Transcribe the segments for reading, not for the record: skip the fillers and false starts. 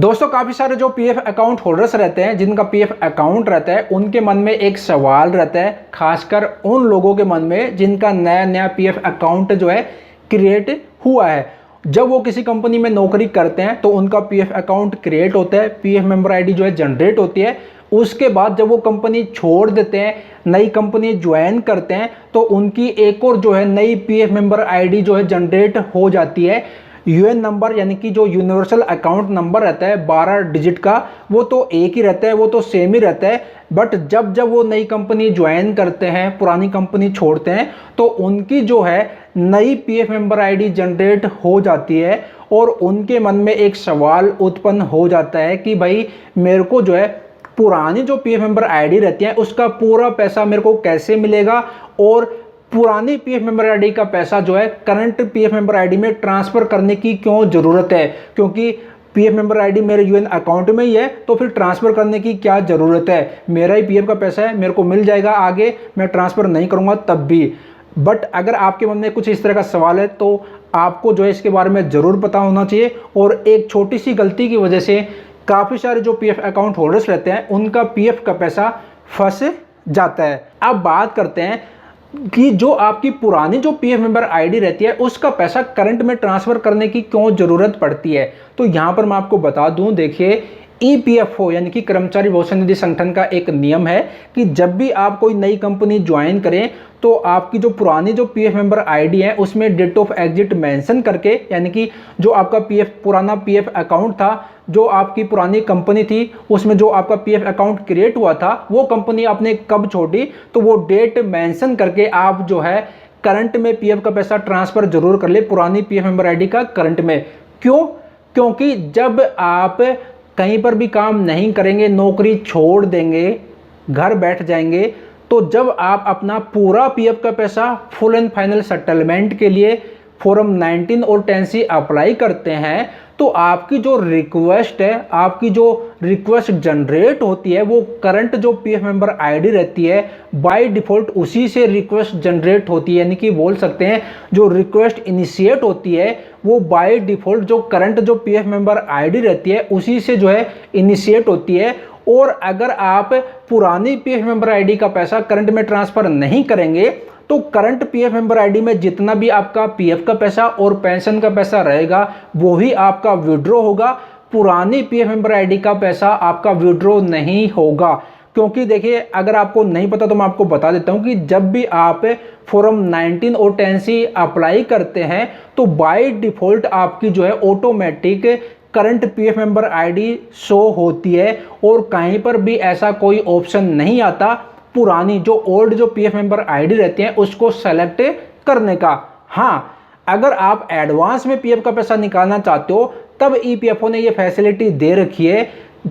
दोस्तों काफ़ी सारे जो पीएफ अकाउंट होल्डर्स रहते हैं, जिनका पीएफ अकाउंट रहता है, उनके मन में एक सवाल रहता है, खासकर उन लोगों के मन में जिनका नया नया पीएफ अकाउंट जो है क्रिएट हुआ है। जब वो किसी कंपनी में नौकरी करते हैं तो उनका पीएफ अकाउंट क्रिएट होता है, पीएफ मेंबर आईडी जो है जनरेट होती है। उसके बाद जब वो कंपनी छोड़ देते हैं, नई कंपनी ज्वाइन करते हैं, तो उनकी एक और जो है नई पीएफ मेंबर आईडी जो है जनरेट हो जाती है। यूएन नंबर यानी कि जो यूनिवर्सल अकाउंट नंबर रहता है 12 डिजिट का, वो तो एक ही रहता है, वो तो सेम ही रहता है। बट जब जब वो नई कंपनी ज्वाइन करते हैं, पुरानी कंपनी छोड़ते हैं, तो उनकी जो है नई पीएफ मेंबर आईडी जनरेट हो जाती है और उनके मन में एक सवाल उत्पन्न हो जाता है कि भाई मेरे को जो है पुरानी जो पीएफ मेंबर आईडी रहती है उसका पूरा पैसा मेरे को कैसे मिलेगा, और पुरानी पीएफ मेंबर आईडी का पैसा जो है करंट पीएफ मेंबर आईडी में ट्रांसफर करने की क्यों जरूरत है, क्योंकि पीएफ मेंबर आईडी मेरे यूएन अकाउंट में ही है, तो फिर ट्रांसफर करने की क्या जरूरत है। मेरा ही पीएफ का पैसा है, मेरे को मिल जाएगा, आगे मैं ट्रांसफर नहीं करूंगा तब भी। बट अगर आपके मन में कुछ इस तरह का सवाल है तो आपको जो है इसके बारे में जरूर पता होना चाहिए। और एक छोटी सी गलती की वजह से काफ़ी सारे जो पीएफ अकाउंट होल्डर्स रहते हैं उनका पीएफ का पैसा फंस जाता है। अब बात करते हैं कि जो आपकी पुरानी जो पीएफ मेंबर आईडी रहती है उसका पैसा करंट में ट्रांसफर करने की क्यों जरूरत पड़ती है। तो यहां पर मैं आपको बता दूं, देखिए ईपीएफओ यानी कि कर्मचारी भविष्य निधि संगठन का एक नियम है कि जब भी आप कोई नई कंपनी ज्वाइन करें तो आपकी जो पुरानी जो पीएफ मेंबर आईडी है उसमें डेट ऑफ एग्जिट मेंशन करके, यानी कि जो आपका पुराना पीएफ अकाउंट था, जो आपकी पुरानी कंपनी थी उसमें जो आपका पीएफ अकाउंट क्रिएट हुआ था, वो कंपनी आपने कब छोड़ी, तो वो डेट मेंशन करके आप जो है करंट में पीएफ का पैसा ट्रांसफर जरूर कर ले, पुरानी पीएफ मेंबर आईडी का करंट में। क्यों? क्योंकि जब आप कहीं पर भी काम नहीं करेंगे, नौकरी छोड़ देंगे, घर बैठ जाएंगे, तो जब आप अपना पूरा पीएफ का पैसा फुल एंड फाइनल सेटलमेंट के लिए फॉर्म 19 और 10C अप्लाई करते हैं, तो आपकी जो रिक्वेस्ट है, आपकी जो रिक्वेस्ट जनरेट होती है, वो करंट जो पीएफ मेंबर आईडी रहती है बाय डिफॉल्ट उसी से रिक्वेस्ट जनरेट होती है। यानी कि बोल सकते हैं जो रिक्वेस्ट इनिशिएट होती है वो बाय डिफॉल्ट जो करंट जो पीएफ मेंबर आईडी रहती है उसी से जो है इनिशिएट होती है। और अगर आप पुरानी पीएफ मेंबर आईडी का पैसा करंट में ट्रांसफर नहीं करेंगे तो करंट पीएफ मेंबर आईडी में जितना भी आपका पीएफ का पैसा और पेंशन का पैसा रहेगा वो ही आपका विड्रॉ होगा, पुरानी पीएफ मेंबर आईडी का पैसा आपका विड्रॉ नहीं होगा। क्योंकि देखिए, अगर आपको नहीं पता तो मैं आपको बता देता हूं कि जब भी आप फॉर्म 19 और 10C अप्लाई करते हैं तो बाय डिफॉल्ट आपकी जो है automatic current PF member ID show होती है और कहीं पर भी ऐसा कोई ऑप्शन नहीं आता पुरानी जो ओल्ड जो पीएफ मेंबर आईडी रहती है उसको सेलेक्ट करने का। हाँ, अगर आप एडवांस में पीएफ का पैसा निकालना चाहते हो तब ईपीएफओ ने ये फैसिलिटी दे रखी है,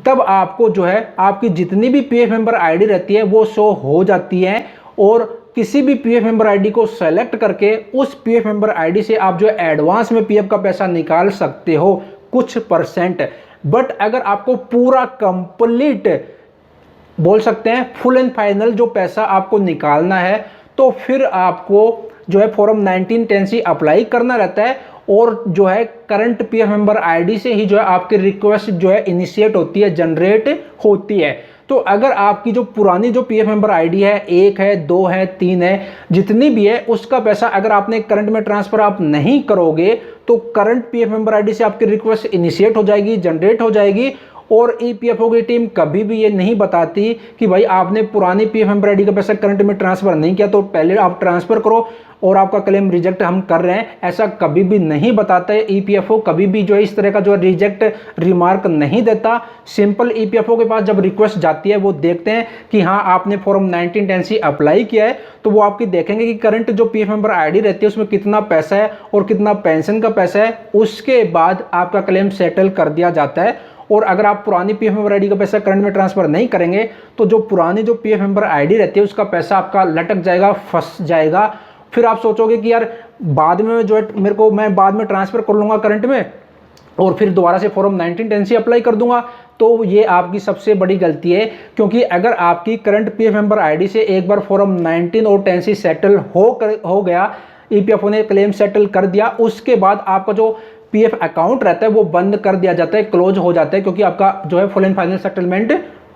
तब आपको जो है आपकी जितनी भी पीएफ मेंबर आईडी रहती है वो शो हो जाती है और किसी भी पीएफ मेंबर आईडी को सेलेक्ट करके उस पीएफ मेंबर आईडी से आप जो एडवांस में पीएफ का पैसा निकाल सकते हो कुछ %। बट अगर आपको पूरा कंप्लीट बोल सकते हैं फुल एंड फाइनल जो पैसा आपको निकालना है तो फिर आपको जो है फॉर्म 19 10C अप्लाई करना रहता है और जो है करंट पीएफ मेंबर आईडी से ही जो है आपकी रिक्वेस्ट जो है इनिशिएट होती है, जनरेट होती है। तो अगर आपकी जो पुरानी जो पीएफ मेंबर आईडी है 1 है 2 है 3 है जितनी भी है उसका पैसा अगर आपने करंट में ट्रांसफर आप नहीं करोगे तो करंट पीएफ मेंबर आईडी से आपकी रिक्वेस्ट इनिशिएट हो जाएगी, जनरेट हो जाएगी। और ईपीएफओ की टीम कभी भी ये नहीं बताती कि भाई आपने पुरानी पीएफ मेंबर आईडी का पैसा करंट में ट्रांसफर नहीं किया तो पहले आप ट्रांसफर करो और आपका क्लेम रिजेक्ट हम कर रहे हैं, ऐसा कभी भी नहीं बताता है। ईपीएफओ कभी भी जो है इस तरह का जो रिजेक्ट रिमार्क नहीं देता। सिंपल ईपीएफओ के पास जब रिक्वेस्ट जाती है वो देखते हैं कि हाँ आपने फॉर्म 19 10C अप्लाई किया है, तो वो आपकी देखेंगे कि करंट जो पीएफ मेंबर आईडी रहती है उसमें कितना पैसा है और कितना पेंशन का पैसा है, उसके बाद आपका क्लेम सेटल कर दिया जाता है। और अगर आप पुरानी पीएफ मेंबर आईडी का पैसा करंट में ट्रांसफर नहीं करेंगे तो जो पुरानी जो पीएफ मेंबर आईडी रहती है उसका पैसा आपका लटक जाएगा, फंस जाएगा। फिर आप सोचोगे कि यार बाद में जो है मेरे को मैं बाद में ट्रांसफर कर लूँगा करंट में और फिर दोबारा से फॉर्म 19 10C अप्लाई कर दूंगा, तो ये आपकी सबसे बड़ी गलती है। क्योंकि अगर आपकी करंट पीएफ मेंबर आईडी से एक बार फॉर्म 19 और 10C सेटल हो गया, ईपीएफओ ने क्लेम सेटल कर दिया, उसके बाद आपका जो पीएफ अकाउंट रहता है वो बंद कर दिया जाता है, क्लोज हो जाता है, क्योंकि आपका जो है फुल एंड फाइनल सेटलमेंट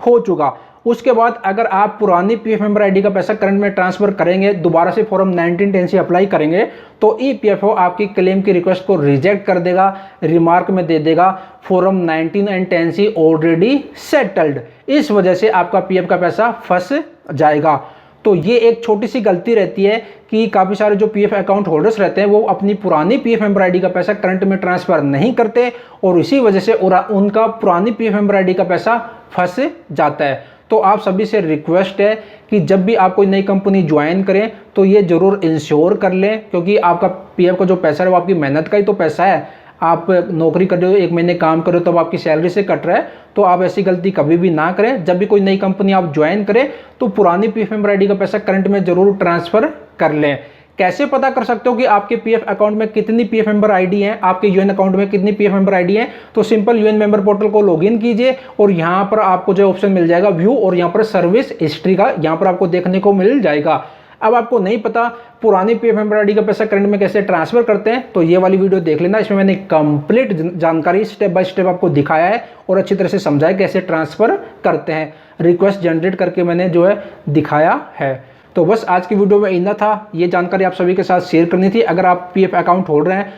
हो चुका। उसके बाद अगर आप पुरानी पीएफ मेंबर आईडी का पैसा करंट में ट्रांसफर करेंगे, दोबारा से फॉर्म 1910 अप्लाई करेंगे, तो ईपीएफओ आपकी क्लेम की रिक्वेस्ट को रिजेक्ट कर देगा, रिमार्क में दे देगा फॉर्म 19 एंड 10 ऑलरेडी सेटल्ड। इस वजह से आपका पीएफ का पैसा फंस जाएगा। तो ये एक छोटी सी गलती रहती है कि काफ़ी सारे जो पीएफ अकाउंट होल्डर्स रहते हैं वो अपनी पुरानी पीएफ मेंबर आईडी का पैसा करंट में ट्रांसफ़र नहीं करते और इसी वजह से उनका पुरानी पीएफ मेंबर आईडी का पैसा फंस जाता है। तो आप सभी से रिक्वेस्ट है कि जब भी आप कोई नई कंपनी ज्वाइन करें तो ये ज़रूर इंश्योर कर लें, क्योंकि आपका पीएफ का जो पैसा है वो आपकी मेहनत का ही तो पैसा है। आप नौकरी कर रहे हो, 1 महीने काम कर रहे हो, तब आपकी सैलरी से कट रहा है। तो आप ऐसी गलती कभी भी ना करें। जब भी कोई नई कंपनी आप ज्वाइन करें तो पुरानी पीएफ मेंबर आईडी का पैसा करंट में जरूर ट्रांसफ़र कर लें। कैसे पता कर सकते हो कि आपके पीएफ अकाउंट में कितनी पीएफ मेंबर आईडी है, आपके यूएन अकाउंट में कितनी पीएफ मेंबर आईडी है? तो सिंपल यूएन मेंबर पोर्टल को लॉगिन कीजिए और यहाँ पर आपको जो ऑप्शन मिल जाएगा व्यू, और यहाँ पर सर्विस हिस्ट्री का यहाँ पर आपको देखने को मिल जाएगा। अब आपको नहीं पता पुरानी पीएफ मेंबर आईडी का पैसा करंट में कैसे ट्रांसफर करते हैं, तो ये वाली वीडियो देख लेना। इसमें मैंने कंप्लीट जानकारी स्टेप बाय स्टेप आपको दिखाया है और अच्छी तरह से समझाया कैसे ट्रांसफर करते हैं। रिक्वेस्ट जनरेट करके मैंने जो है दिखाया है। तो बस आज की वीडियो में इतना था, ये जानकारी आप सभी के साथ शेयर करनी थी। अगर आप पीएफ अकाउंट होल्डर हैं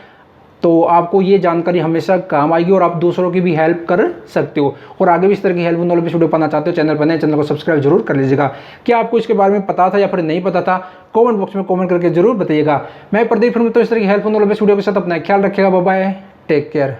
तो आपको ये जानकारी हमेशा काम आएगी और आप दूसरों की भी हेल्प कर सकते हो। और आगे भी इस तरह की हेल्प नॉलेज वीडियो पाना चाहते हो, चैनल पर नए, चैनल को सब्सक्राइब जरूर कर लीजिएगा। क्या आपको इसके बारे में पता था या फिर नहीं पता था, कमेंट बॉक्स में कमेंट करके जरूर बताइएगा। मैं प्रदीप, फिर तो इस तरह की हेल्प नॉलेज वीडियो के साथ अपना ख्याल रखिएगा। Bye bye, take care.